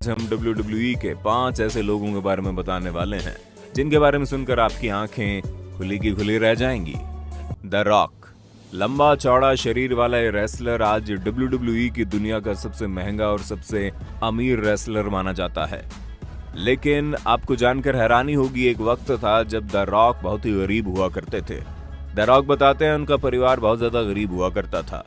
हम WWE के 5 ऐसे लोगों के बारे में बताने वाले हैं जिनके बारे में सुनकर आपकी आंखें खुली की खुली रह जाएंगी। द रॉक, लंबा चौड़ा शरीर वाला ये रेसलर आज WWE की दुनिया का सबसे महंगा और सबसे अमीर रेसलर माना जाता है। लेकिन आपको जानकर हैरानी होगी, एक वक्त था जब द रॉक बहुत ही गरीब हुआ करते थे। द रॉक बताते हैं उनका परिवार बहुत ज्यादा गरीब हुआ करता था।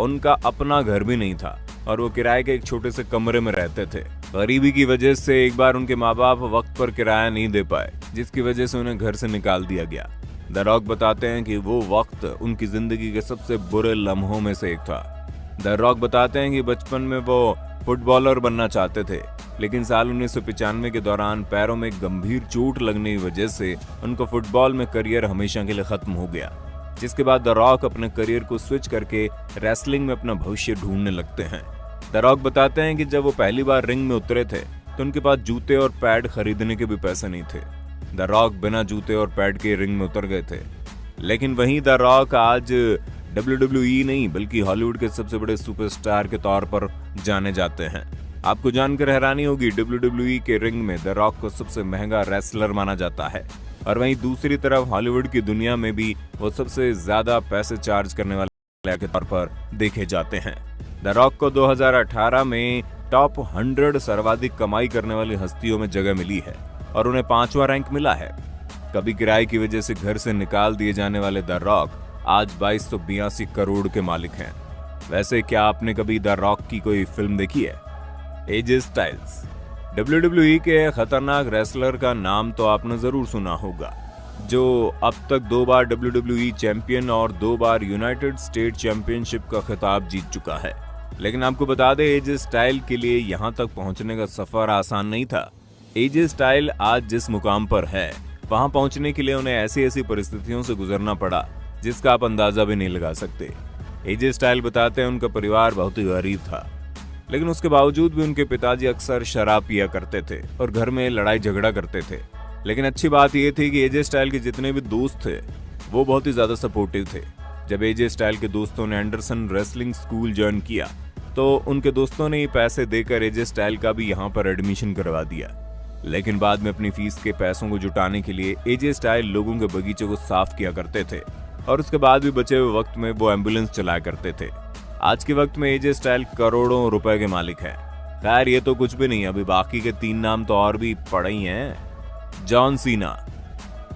उनका अपना घर भी नहीं था और वो किराए के एक छोटे से कमरे में रहते थे। गरीबी की वजह से एक बार उनके माँ बाप वक्त पर किराया नहीं दे पाए, जिसकी वजह से उन्हें घर से निकाल दिया गया। द रॉक बताते हैं कि वो वक्त उनकी जिंदगी के सबसे बुरे लम्हों में से एक था। द रॉक बताते हैं कि बचपन में वो फुटबॉलर बनना चाहते थे, लेकिन साल 1995 के दौरान पैरों में गंभीर चोट लगने की वजह से उनका फुटबॉल में करियर हमेशा के लिए खत्म हो गया। जिसके बाद द रॉक अपने करियर को स्विच करके रेसलिंग में अपना भविष्य ढूंढने लगते हैं। द रॉक बताते हैं कि जब वो पहली बार रिंग में उतरे थे तो उनके पास जूते और पैड खरीदने के भी पैसे नहीं थे। द रॉक बिना जूते और पैड के रिंग में उतर गए थे। लेकिन वहीं द रॉक आज WWE नहीं बल्कि हॉलीवुड के सबसे बड़े सुपरस्टार के तौर पर जाने जाते हैं। आपको जानकर हैरानी होगी, WWE के रिंग में द रॉक को सबसे महंगा रेसलर माना जाता है और वहीं दूसरी तरफ हॉलीवुड की दुनिया में भी वो सबसे ज्यादा पैसे चार्ज करने वाले के तौर पर देखे जाते हैं। द रॉक को 2018 में टॉप 100 सर्वाधिक कमाई करने वाली हस्तियों में जगह मिली है और उन्हें 5वां रैंक मिला है। कभी किराए की वजह से घर से निकाल दिए जाने वाले द रॉक आज 2282 करोड़ के मालिक हैं। वैसे क्या आपने कभी द रॉक की कोई फिल्म देखी है? एजे स्टाइल्स, WWE के खतरनाक रेसलर का नाम तो आपने जरूर सुना होगा, जो अब तक 2 बार WWE चैंपियन और 2 बार यूनाइटेड स्टेट चैंपियनशिप का खिताब जीत चुका है। लेकिन आपको बता दें, एजे स्टाइल के लिए यहां तक पहुंचने का सफर आसान नहीं था। एजे स्टाइल आज जिस मुकाम पर है, वहां पहुंचने के लिए उन्हें ऐसी ऐसी परिस्थितियों से गुजरना पड़ा जिसका आप अंदाजा भी नहीं लगा सकते। एजे स्टाइल बताते हैं उनका परिवार बहुत ही गरीब था, लेकिन उसके बावजूद भी उनके पिताजी अक्सर शराब पिया करते थे और घर में लड़ाई झगड़ा करते थे। लेकिन अच्छी बात यह थी कि एजे स्टाइल के जितने भी दोस्त थे वो बहुत ही ज्यादा सपोर्टिव थे। जब एजे स्टाइल के दोस्तों ने एंडरसन रेसलिंग स्कूल ज्वाइन किया तो उनके दोस्तों ने पैसे देकर एजे स्टाइल का भी यहाँ पर एडमिशन करवा दिया। लेकिन बाद में अपनी फीस के पैसों को जुटाने के लिए एजे स्टाइल लोगों के बगीचे को साफ किया करते थे और उसके बाद भी बचे हुए वक्त में वो एम्बुलेंस चलाया करते थे। आज के वक्त में एजे स्टाइल करोड़ों रुपए के मालिक हैं। खैर ये तो कुछ भी नहीं, अभी बाकी के 3 नाम तो और भी पड़े ही हैं। जॉन सीना,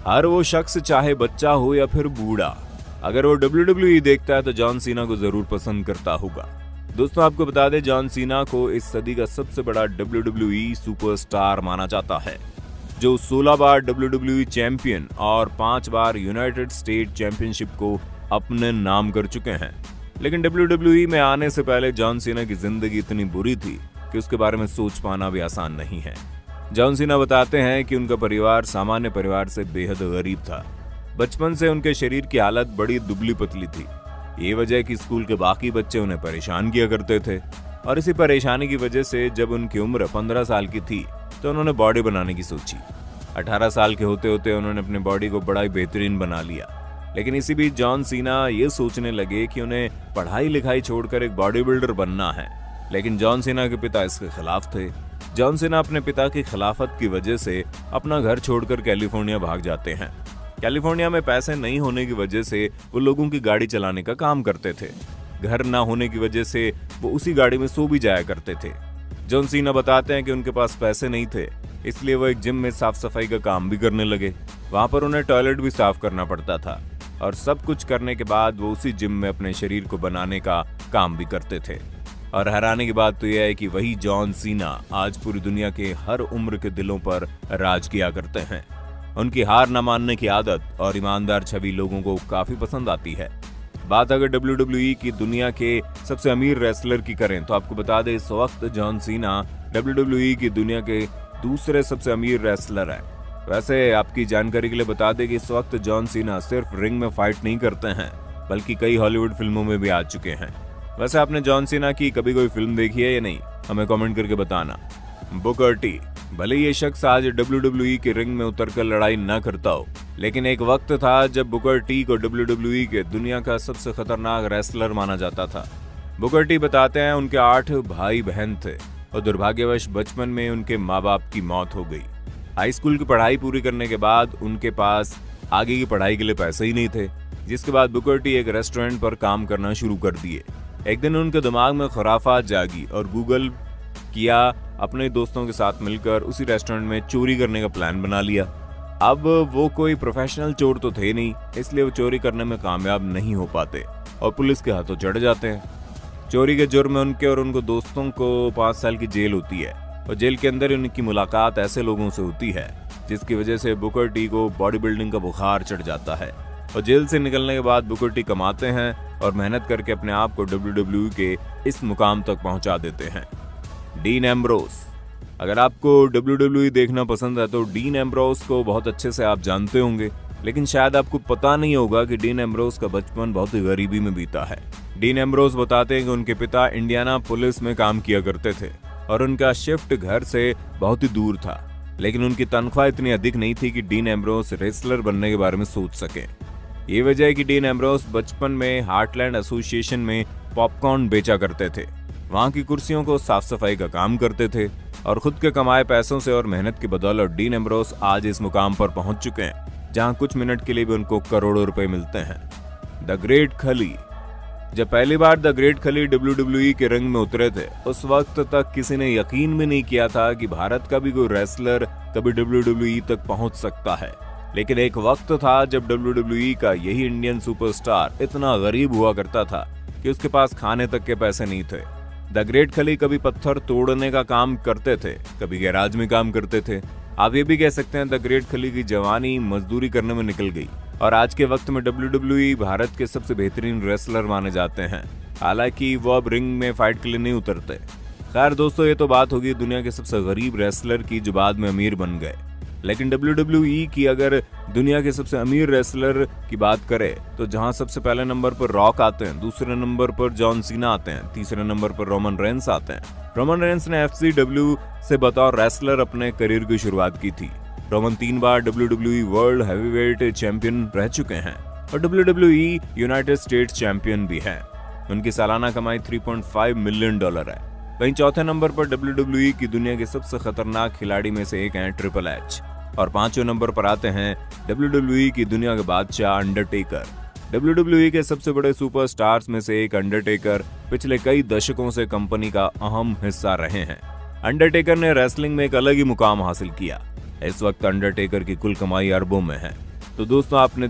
हर वो शख्स चाहे बच्चा हो या फिर बूढ़ा, अगर वो WWE देखता है तो जॉन सीना को जरूर पसंद करता होगा। दोस्तों आपको बता दें, जॉन सीना को इस सदी का सबसे बड़ा WWE सुपरस्टार माना जाता है, जो 16 बार WWE चैंपियन और 5 बार यूनाइटेड स्टेट चैंपियनशिप को अपने नाम कर चुके हैं। लेकिन WWE में आने से पहले जॉन सीना की जिंदगी इतनी बुरी थी कि उसके बारे में सोच पाना भी आसान नहीं है। जॉन सीना बताते हैं कि उनका परिवार सामान्य परिवार से बेहद गरीब था। बचपन से उनके शरीर की हालत बड़ी दुबली पतली थी। ये वजह कि स्कूल के बाकी बच्चे उन्हें परेशान किया करते थे और इसी परेशानी की वजह से जब उनकी उम्र 15 साल की थी तो उन्होंने बॉडी बनाने की सोची। 18 साल के होते होते उन्होंने अपने बॉडी को बड़ा ही बेहतरीन बना लिया। लेकिन इसी बीच जॉन सीना ये सोचने लगे कि उन्हें पढ़ाई लिखाई छोड़कर एक बॉडी बिल्डर बनना है। लेकिन जॉन सीना के पिता इसके खिलाफ थे। जॉन सीना अपने पिता की खिलाफत की वजह से अपना घर छोड़कर कैलिफोर्निया भाग जाते हैं। कैलिफोर्निया में पैसे नहीं होने की वजह से वो लोगों की गाड़ी चलाने का काम करते थे। घर ना होने की वजह से वो उसी गाड़ी में सो भी जाया करते थे। जॉन सीना बताते हैं कि उनके पास पैसे नहीं थे, इसलिए वो एक जिम में साफ सफाई का काम भी करने लगे। वहां पर उन्हें टॉयलेट भी साफ करना पड़ता था और सब कुछ करने के बाद वो उसी जिम में अपने शरीर को बनाने का काम भी करते थे। और हैरानी की बात तो यह है कि वही जॉन सीना आज पूरी दुनिया के हर उम्र के दिलों पर राज किया करते हैं। उनकी हार न मानने की आदत और ईमानदार छवि लोगों को काफी पसंद आती है। बात अगर WWE की दुनिया के सबसे अमीर रेसलर की करें तो आपको बता दें, इस वक्त जॉन सीना WWE की दुनिया के दूसरे सबसे अमीर रेसलर है। वैसे आपकी जानकारी के लिए बता दें कि इस वक्त जॉन सीना सिर्फ रिंग में फाइट नहीं करते हैं, बल्कि कई हॉलीवुड फिल्मों में भी आ चुके हैं। वैसे आपने जॉन सीना की कभी कोई फिल्म देखी है या नहीं, हमें कमेंट करके बताना। बुकर टी, भले ये शख्स आज WWE के रिंग में उतरकर लड़ाई न करता हो, लेकिन एक वक्त था जब बुकर टी को WWE के दुनिया का सबसे खतरनाक रेसलर माना जाता था। बुकर टी बताते हैं उनके 8 भाई बहन थे और दुर्भाग्यवश बचपन में उनके माँ बाप की मौत हो गई। हाई स्कूल की पढ़ाई पूरी करने के बाद उनके पास आगे की पढ़ाई के लिए पैसे ही नहीं थे, जिसके बाद बुकर टी एक रेस्टोरेंट पर काम करना शुरू कर दिए। एक दिन उनके दिमाग में खुराफात जागी और गूगल किया, अपने दोस्तों के साथ मिलकर उसी रेस्टोरेंट में चोरी करने का प्लान बना लिया। अब वो कोई प्रोफेशनल चोर तो थे नहीं, इसलिए वो चोरी करने में कामयाब नहीं हो पाते और पुलिस के हाथों चढ़ जाते हैं। चोरी के जुर्म में उनके और उनको दोस्तों को 5 साल की जेल होती है और जेल के अंदर उनकी मुलाकात ऐसे लोगों से होती है जिसकी वजह से बुकर टी को बॉडी बिल्डिंग का बुखार चढ़ जाता है और जेल से निकलने के बाद बुकर टी कमाते हैं और मेहनत करके अपने आप को WWE के इस मुकाम तक पहुंचा देते हैं। Dean Ambrose. अगर आपको WWE देखना पसंद है तो डीन एम्ब्रोस को बहुत अच्छे से आप जानते होंगे, लेकिन शायद आपको पता नहीं होगा कि डीन एम्ब्रोस का बचपन बहुत ही गरीबी में बीता है। डीन एम्ब्रोस बताते हैं कि उनके पिता इंडियाना पुलिस में काम किया करते थे और उनका शिफ्ट घर से बहुत ही दूर था, लेकिन उनकी तनख्वाह इतनी अधिक नहीं थी कि डीन एम्ब्रोस रेसलर बनने के बारे में सोच सके। ये वजह है कि डीन एम्ब्रोस बचपन में हार्टलैंड एसोसिएशन में पॉपकॉर्न बेचा करते थे। वहां की कुर्सियों को साफ सफाई का काम करते थे और खुद के कमाए पैसों से और मेहनत की बदौलत डीन एम्ब्रोस आज इस मुकाम पर पहुंच चुके हैं जहां कुछ मिनट के लिए भी उनको करोड़ों रुपए मिलते हैं। द ग्रेट खली। जब पहली बार द ग्रेट खली WWE के रंग में उतरे थे, उस वक्त तक किसी ने यकीन भी नहीं किया था कि भारत का भी कोई रेसलर कभी WWE तक पहुंच सकता है। लेकिन एक वक्त था जब WWE का यही इंडियन सुपरस्टार इतना गरीब हुआ करता था कि उसके पास खाने तक के पैसे नहीं थे। द ग्रेट खली कभी पत्थर तोड़ने का काम करते थे, कभी गैराज में काम करते थे। आप ये भी कह सकते हैं द ग्रेट खली की जवानी मजदूरी करने में निकल गई और आज के वक्त में WWE भारत के सबसे बेहतरीन रेसलर माने जाते हैं। हालांकि वो अब रिंग में फाइट के लिए नहीं उतरते। खैर दोस्तों, ये तो बात होगी दुनिया के सबसे गरीब रेसलर की जो बाद में अमीर बन गए। लेकिन WWE की अगर दुनिया के सबसे अमीर रेसलर की बात करें तो जहां सबसे पहले नंबर पर रॉक आते हैं, दूसरे नंबर पर जॉन सीना आते हैं, तीसरे नंबर पर रोमन रेंस आते हैं। रोमन रेंस ने FCW से बतौर रेसलर अपने करियर की शुरुआत की थी। रोमन 3 बार WWE वर्ल्ड हैवीवेट चैंपियन रह चुके हैं और WWE यूनाइटेड स्टेट्स चैंपियन भी है। उनकी सालाना कमाई $3.5 मिलियन है। वहीं चौथे नंबर पर WWE की दुनिया के सबसे खतरनाक खिलाड़ी में से एक हैं ट्रिपल एच और 5वें नंबर पर आते हैं WWE की दुनिया के बादशाह अंडरटेकर। WWE के सबसे बड़े सुपरस्टार्स में से एक अंडरटेकर पिछले कई दशकों से कंपनी का अहम हिस्सा रहे हैं। अंडरटेकर ने रेसलिंग में एक अलग ही मुकाम हासिल किया। इस वक्त अंडरटेकर की कुल कमाई अरबों में है। तो दोस्तों, आपने